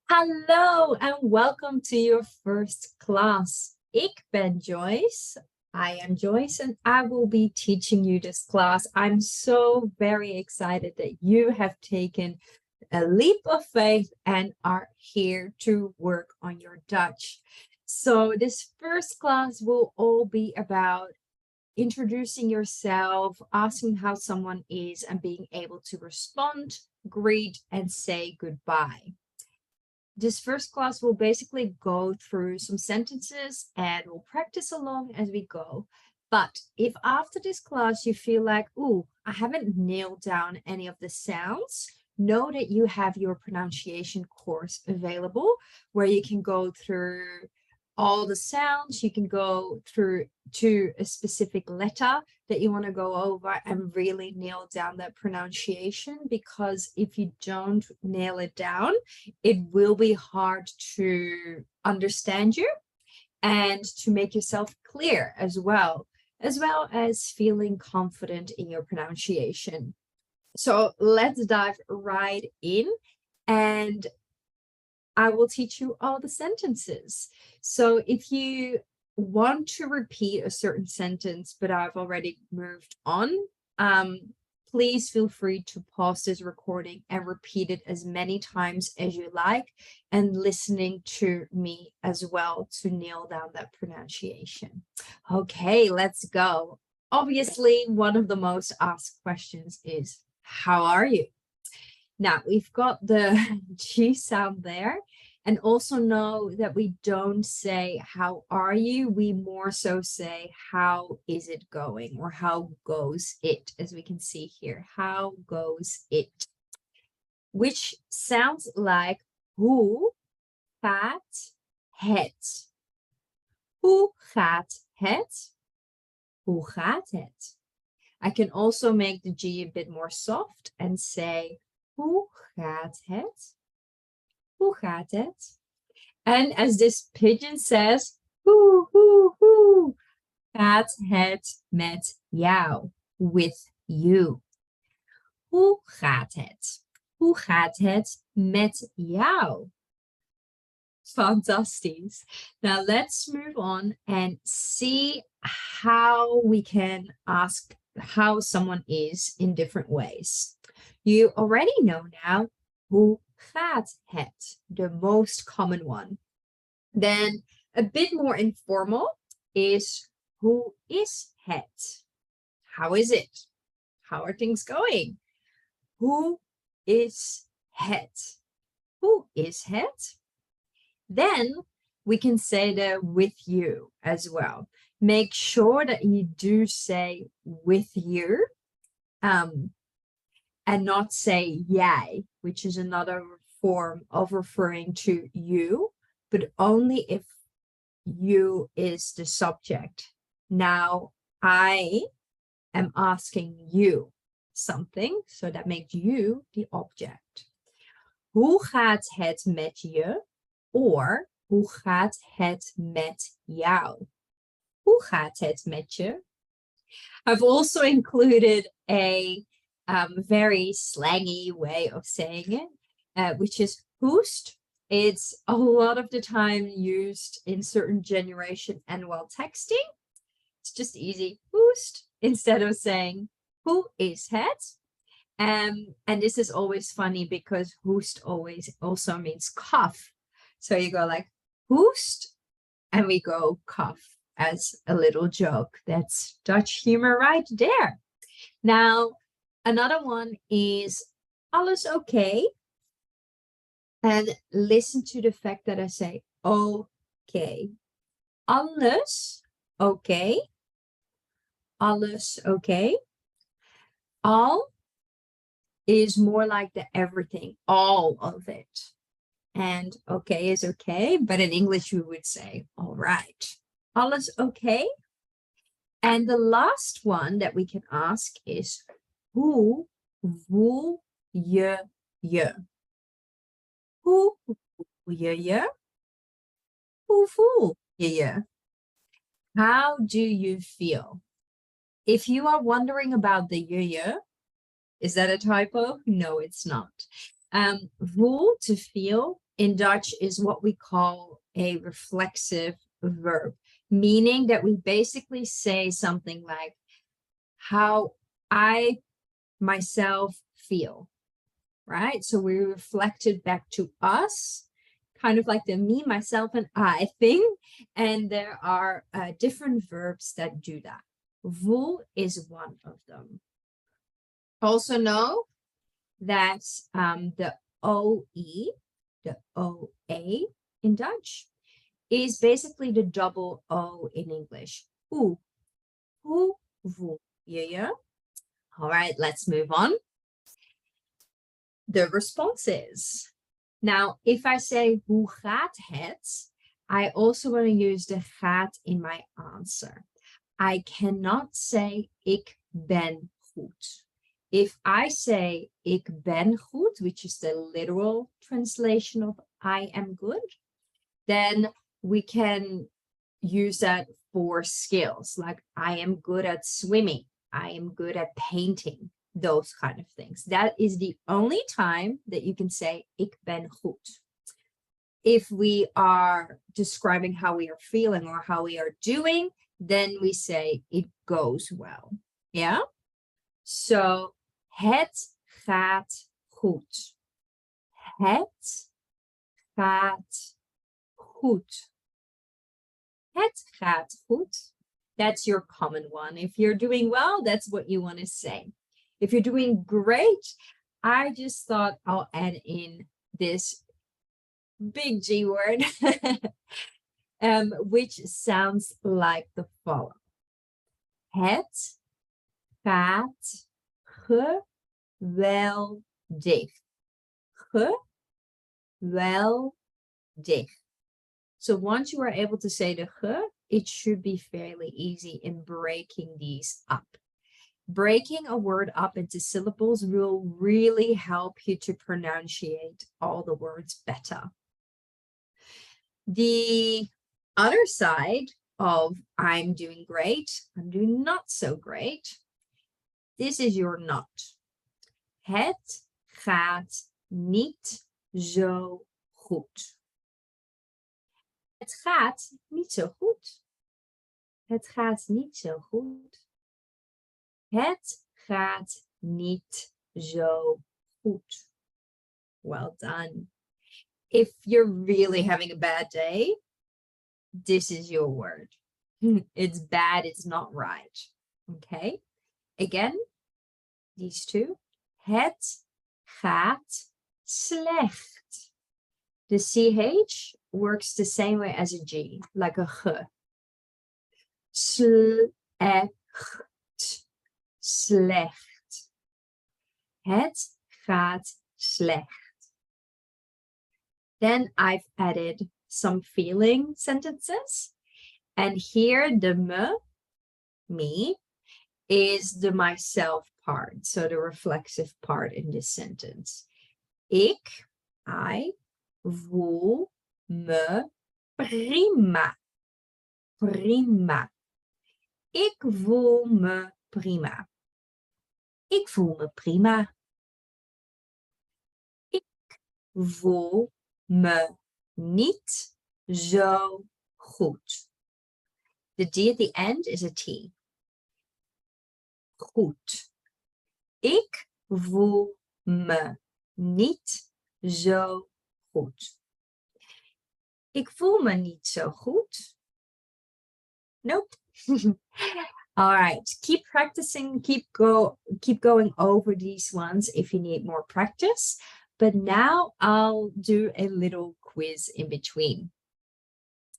Hallo and welcome to your first class. Ik ben Joyce. I am Joyce and I will be teaching you this class. I'm so very excited that you have taken a leap of faith and are here to work on your Dutch. So this first class will all be about introducing yourself, asking how someone is, and being able to respond, greet, and say goodbye. This first class will basically go through some sentences and we'll practice along as we go. But if after this class you feel like, oh, I haven't nailed down any of the sounds, know that you have your pronunciation course available where you can go through all the sounds. You can go through to a specific letter that you want to go over and really nail down that pronunciation, because if you don't nail it down, it will be hard to understand you and to make yourself clear as well as feeling confident in your pronunciation. So let's dive right in, and I will teach you all the sentences. So if you want to repeat a certain sentence, but I've already moved on, please feel free to pause this recording and repeat it as many times as you like, and listening to me as well to nail down that pronunciation. Okay, let's go. Obviously, one of the most asked questions is, how are you? Now, we've got the G sound there, and also know that we don't say, how are you? We more so say, how is it going? Or how goes it? As we can see here, how goes it? Which sounds like, hoe gaat het? Hoe gaat het? Hoe gaat het? I can also make the G a bit more soft and say, hoe gaat het? Hoe gaat het? And as this pigeon says, hoe gaat het met jou? With you. Hoe gaat het? Hoe gaat het met jou? Fantastic. Now let's move on and see how we can ask how someone is in different ways. You already know now, hoe gaat het? The most common one. Then a bit more informal is, hoe is het? How is it? How are things going? Hoe is het? Hoe is het? Then we can say the with you as well. Make sure that you do say with you, and not say jij, which is another form of referring to you, but only if you is the subject. Now, I am asking you something, so that makes you the object. Hoe gaat het met je? Or, hoe gaat het met jou? Hoe gaat het met je? I've also included a very slangy way of saying it, which is hoest. It's a lot of the time used in certain generation and while texting. It's just easy, hoest, instead of saying, who is het? And this is always funny because hoest always also means cough. So you go like, hoest, and we go cough as a little joke. That's Dutch humor right there. Now, another one is, alles okay? And listen to the fact that I say, okay. Alles okay? Alles okay? All is more like the everything, all of it. And okay is okay, but in English we would say, all right. Alles okay? And the last one that we can ask is, hoe voel je je? Hoe voel je je? Hoe voel je je? How do you feel? If you are wondering about the je, is that a typo? No, it's not. Voel, to feel, in Dutch is what we call a reflexive verb, meaning that we basically say something like how I myself feel, right? So we reflect it back to us, kind of like the me, myself, and I thing. And there are different verbs that do that. Voel is one of them. Also know that the OE, the OA in Dutch, is basically the double O in English. Hoe voel je je? All right, let's move on. The responses. Now, if I say hoe gaat het, I also want to use the gaat in my answer. I cannot say ik ben goed. If I say ik ben goed, which is the literal translation of I am good, then we can use that for skills, like I am good at swimming, I am good at painting, those kind of things. That is the only time that you can say ik ben goed. If we are describing how we are feeling or how we are doing, then we say it goes well. Yeah? So, het gaat goed. Het gaat goed. Het gaat goed. That's your common one. If you're doing well, that's what you want to say. If you're doing great, I just thought I'll add in this big G word, which sounds like the following. Het gaat geweldig. Geweldig. So once you are able to say the ge, it should be fairly easy in breaking these up. Breaking a word up into syllables will really help you to pronunciate all the words better. The other side of I'm doing great, I'm doing not so great, this is your not. Het gaat niet zo goed. Het gaat niet zo goed. Het gaat niet zo goed. Het gaat niet zo goed. Well done. If you're really having a bad day, this is your word. It's bad, it's not right. Okay? Again, these two. Het gaat slecht. The CH works the same way as a G, like a G. Slecht. Slecht. Het gaat slecht. Then I've added some feeling sentences. And here the me, is the myself part. So the reflexive part in this sentence. I voel me prima. Prima. Ik voel me prima. Ik voel me prima. Ik voel me niet zo goed. The D at the end is a T. Goed. Ik voel me niet zo goed. Ik voel me niet zo goed. Nope. All right, keep practicing, keep going over these ones if you need more practice. But now I'll do a little quiz in between.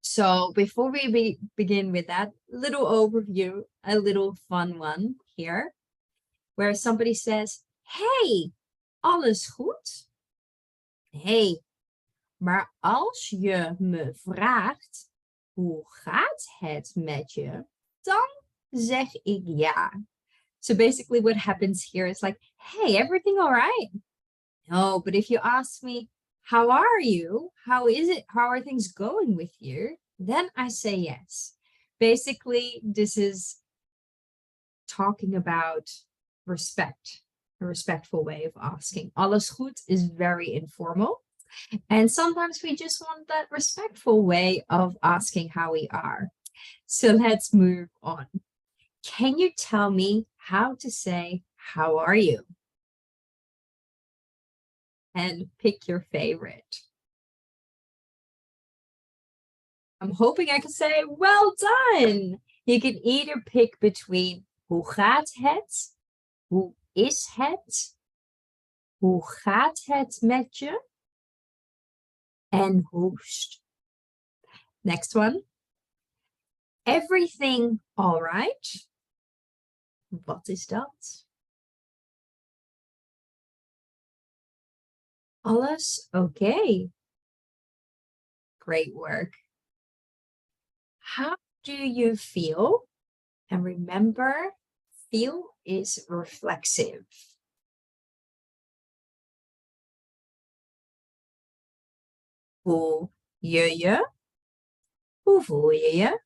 So before we begin with that little overview, a little fun one here, where somebody says, hey, alles goed? Hey, maar als je me vraagt, hoe gaat het met je? Dan zeg ik ja. So basically what happens here is like, hey, everything all right? No, but if you ask me, how are you? How is it? How are things going with you? Then I say yes. Basically, this is talking about respect, a respectful way of asking. Alles goed is very informal. And sometimes we just want that respectful way of asking how we are. So let's move on. Can you tell me how to say, how are you? And pick your favorite. I'm hoping I can say, well done. You can either pick between hoe gaat het, hoe is het, hoe gaat het met je, en hoest. Next one. Everything all right? Wat is dat? Alles okay. Great work. How do you feel? And remember, feel is reflexive. Voel je je? Hoe voel je je?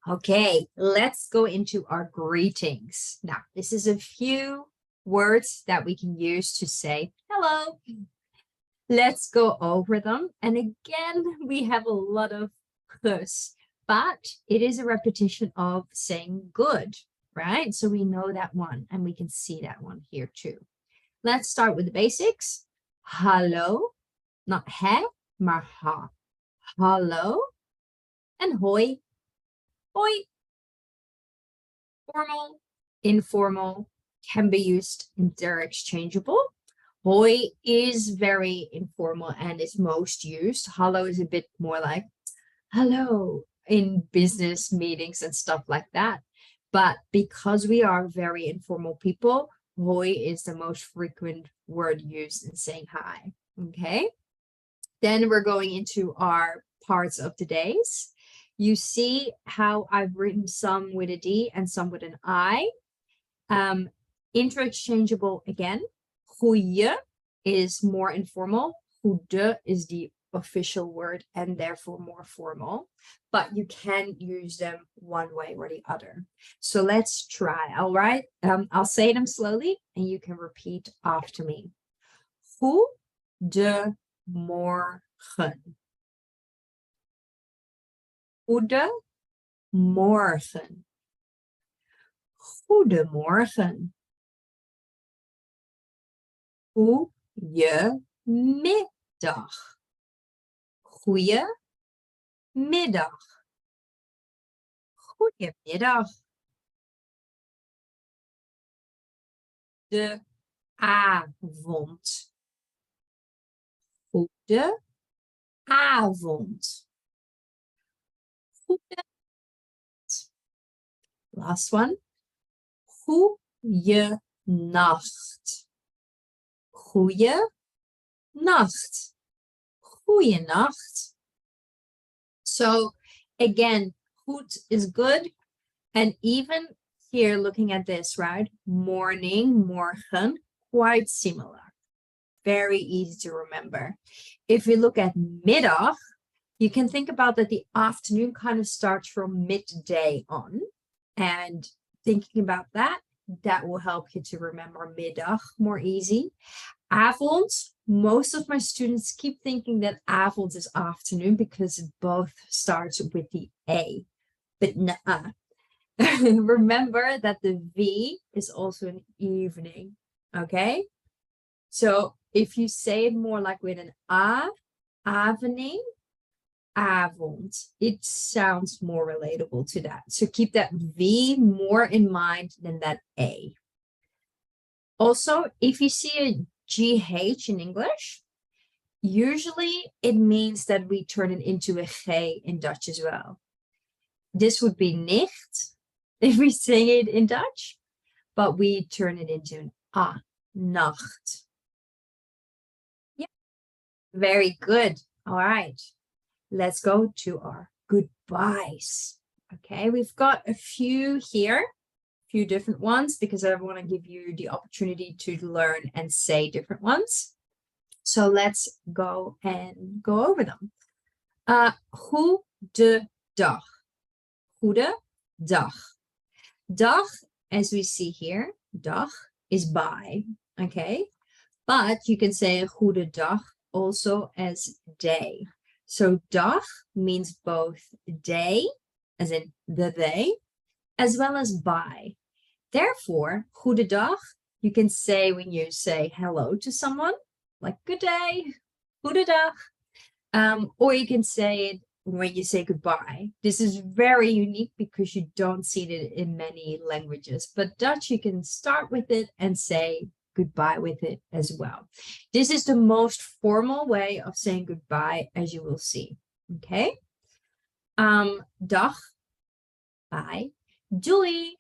Okay, let's go into our greetings. Now, this is a few words that we can use to say hello. Let's go over them. And again, we have a lot of kus, but it is a repetition of saying good, right? So we know that one and we can see that one here too. Let's start with the basics. Hallo, not he, maar ha. Hallo and hoi. Hoi. Formal, informal, can be used interchangeable. Hoi is very informal and is most used. Hallo is a bit more like hello in business meetings and stuff like that. But because we are very informal people, hoi is the most frequent word used in saying hi. Okay. Then we're going into our parts of the days. You see how I've written some with a D and some with an I. Interchangeable again. Goeie is more informal. Goede is the official word and therefore more formal. But you can use them one way or the other. So let's try, all right? I'll say them slowly and you can repeat after me. Goedemorgen. Goedemorgen. Goedemorgen. Goeiemiddag. Goeiemiddag. Goeiemiddag. De avond. Goede avond. Goede. Last one. Goeie nacht. Goeie nacht. Goeie nacht. So again, goed is good. And even here looking at this, right? Morning, morgen, quite similar. Very easy to remember. If we look at middag, you can think about that the afternoon kind of starts from midday on. And thinking about that, that will help you to remember middag more easy. Avond, most of my students keep thinking that avond is afternoon because it both starts with the A. But nah. Remember that the V is also an evening. Okay? So if you say it more like with an A, evening, avond, it sounds more relatable to that. So keep that V more in mind than that A. Also, if you see a GH in English, usually it means that we turn it into a G in Dutch as well. This would be nicht if we say it in Dutch, but we turn it into an A, nacht. Yeah, very good. All right. Let's go to our goodbyes. Okay, we've got a few here, a few different ones because I want to give you the opportunity to learn and say different ones. So let's go and go over them. Goedendag. Goedendag. Dag, as we see here, dag is bye. Okay, but you can say goedendag also as day. So dag means both day, as in the day, as well as bye. Therefore, goedendag, you can say when you say hello to someone, like good day, goedendag. Or you can say it when you say goodbye. This is very unique because you don't see it in many languages, but Dutch, you can start with it and say goodbye with it as well. This is the most formal way of saying goodbye, as you will see. Okay. Dag, bye. Doei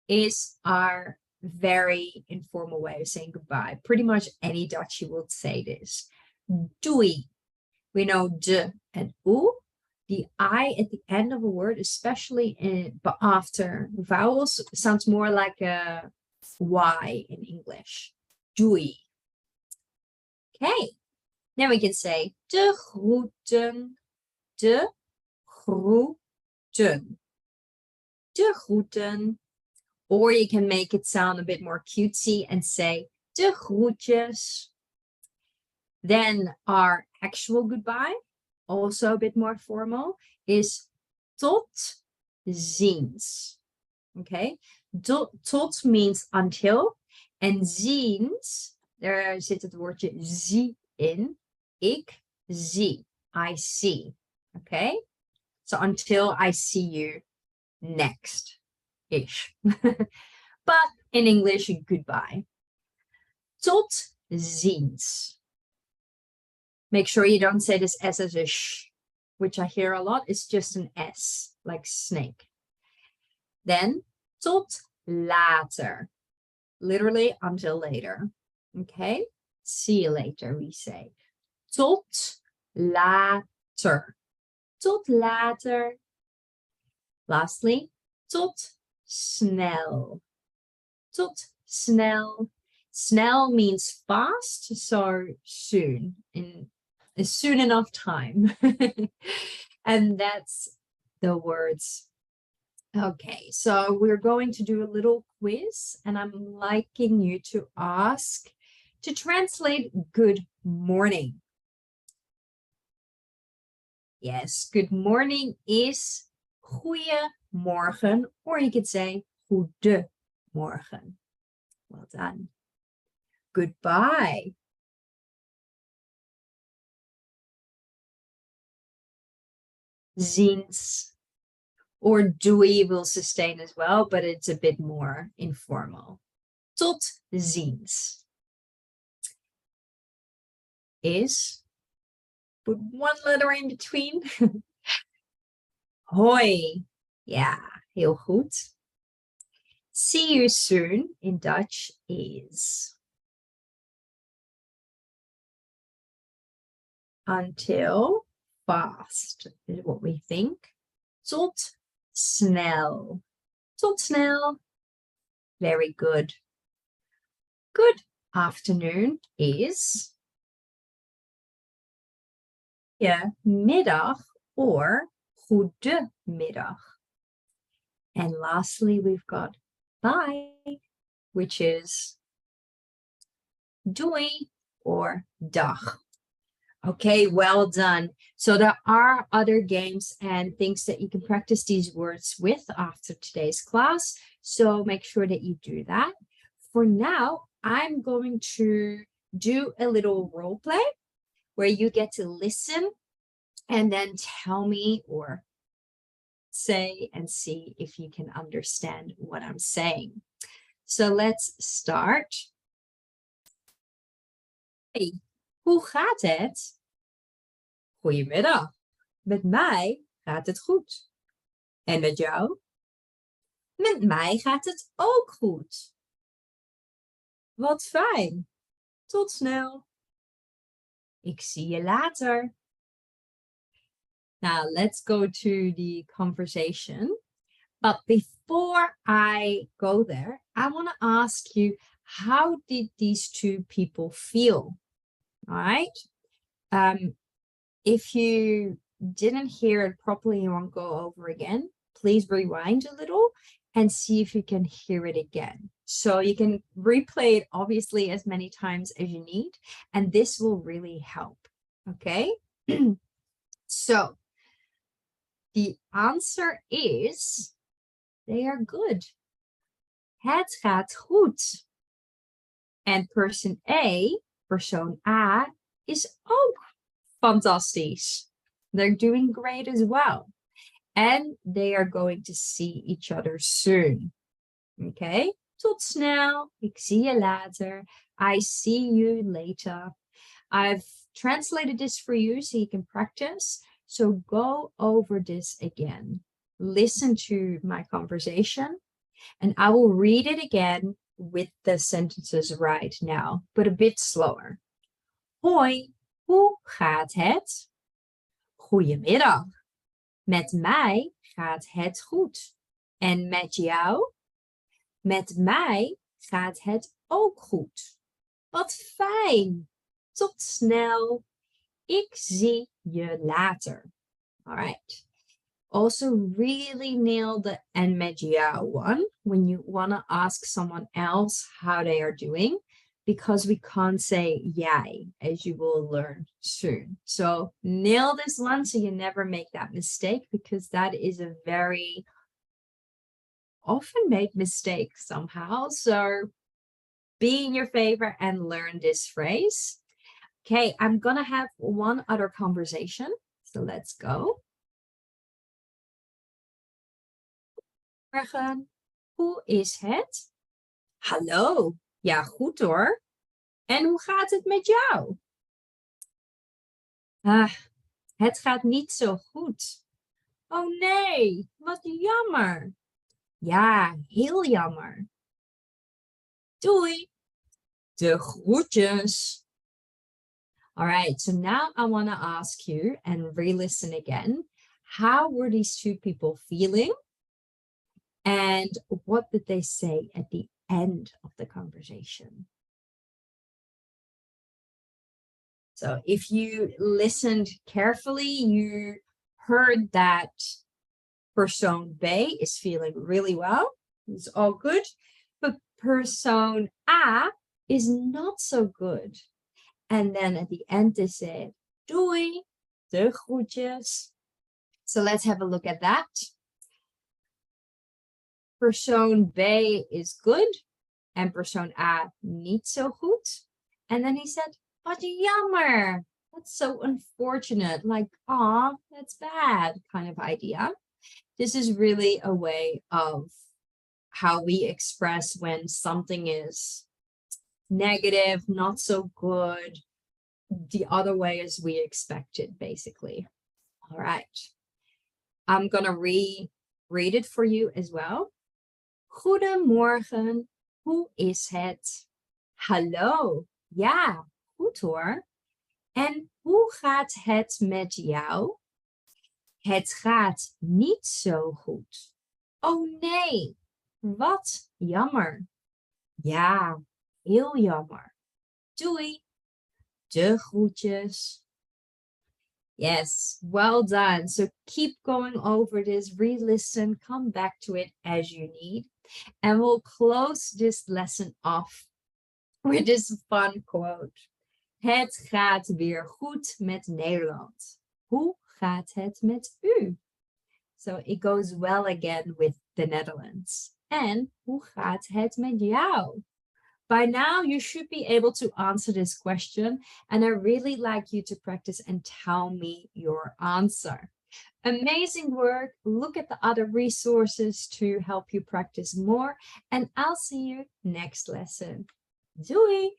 is our very informal way of saying goodbye. Pretty much any Dutch you will say this. Doei. We know de and u. The I at the end of a word, especially but after vowels, sounds more like a Y in English. Doei. Okay. Then we can say de groeten. De groeten. De groeten. Or you can make it sound a bit more cutesy and say de groetjes. Then our actual goodbye, also a bit more formal, is tot ziens. Okay, tot means until, and ziens, there zit het woordje zie in. Ik zie, I see. Okay, so until I see you next-ish. But in English, goodbye. Tot ziens. Make sure you don't say this S as a sh, which I hear a lot. It's just an S, like snake. Then, tot later. Literally, until later. Okay? See you later, we say. Tot later. Tot later. Lastly, tot snel. Tot snel. Snel means fast, so soon, in a soon enough time. And that's the words. Okay, so we're going to do a little quiz, and I'm liking you to ask to translate good morning. Yes, good morning is goeiemorgen, or you could say goedemorgen. Well done. Goodbye. Ziens. Or doei will sustain as well, but it's a bit more informal. Tot ziens. Is, put one letter in between. Hoi. Ja, heel goed. See you soon in Dutch is until fast is what we think. Tot snel. Tot snel. Very good. Good afternoon is middag or goedemiddag. And lastly, we've got bye, which is doei or dag. Okay, well done. So there are other games and things that you can practice these words with after today's class. So make sure that you do that. For now, I'm going to do a little role play where you get to listen and then tell me or say and see if you can understand what I'm saying. So let's start. Hey, hoe gaat het? Goedemiddag. Met mij gaat het goed. En met jou? Met mij gaat het ook goed. Wat fijn. Tot snel. Ik zie je later. Now, let's go to the conversation. But before I go there, I want to ask you, how did these two people feel? All right. If you didn't hear it properly, you won't go over again. Please rewind a little and see if you can hear it again. So you can replay it obviously as many times as you need, and this will really help. Okay. So the answer is they are good. Het gaat goed. En persoon A, is ook fantastisch. They're doing great as well. And they are going to see each other soon. Okay, tot snel. Ik zie je later. I see you later. I've translated this for you so you can practice. So go over this again. Listen to my conversation and I will read it again with the sentences right now, but a bit slower. Hoi, hoe gaat het? Goedemiddag. Met mij gaat het goed. En met jou? Met mij gaat het ook goed. Wat fijn. Tot snel. Ik zie je later. All right. Also really nail the en met jou one when you want to ask someone else how they are doing, because we can't say jij, as you will learn soon. So nail this one so you never make that mistake, because that is a very often made mistake somehow. So be in your favor and learn this phrase. Okay, I'm gonna have one other conversation. So let's go. Morgen, hoe is het? Hallo, ja goed hoor. En hoe gaat het met jou? Het gaat niet zo goed. Oh nee, wat jammer. Ja, heel jammer. Doei. De groetjes. All right, so now I want to ask you and re-listen again. How were these two people feeling? And what did they say at the end of the conversation? So if you listened carefully, you heard that persoon B is feeling really well. It's all good. But persoon A is not so good. And then at the end they said, doei, de groetjes. So let's have a look at that. Persoon B is good and persoon A niet zo goed. And then he said, wat jammer. That's so unfortunate. Like, aw, that's bad kind of idea. This is really a way of how we express when something is negative, not so good, the other way as we expected, basically. All right. I'm going to reread it for you as well. Goedemorgen, hoe is het? Hallo, ja, goed hoor. En hoe gaat het met jou? Het gaat niet zo goed. Oh nee, wat jammer. Ja, heel jammer. Doei. De groetjes. Yes, well done. So keep going over this, re-listen, come back to it as you need. And we'll close this lesson off with this fun quote. Het gaat weer goed met Nederland. Hoe gaat het met u? So it goes well again with the Netherlands. En hoe gaat het met jou? By now, you should be able to answer this question, and I really like you to practice and tell me your answer. Amazing work. Look at the other resources to help you practice more, and I'll see you next lesson. Doei!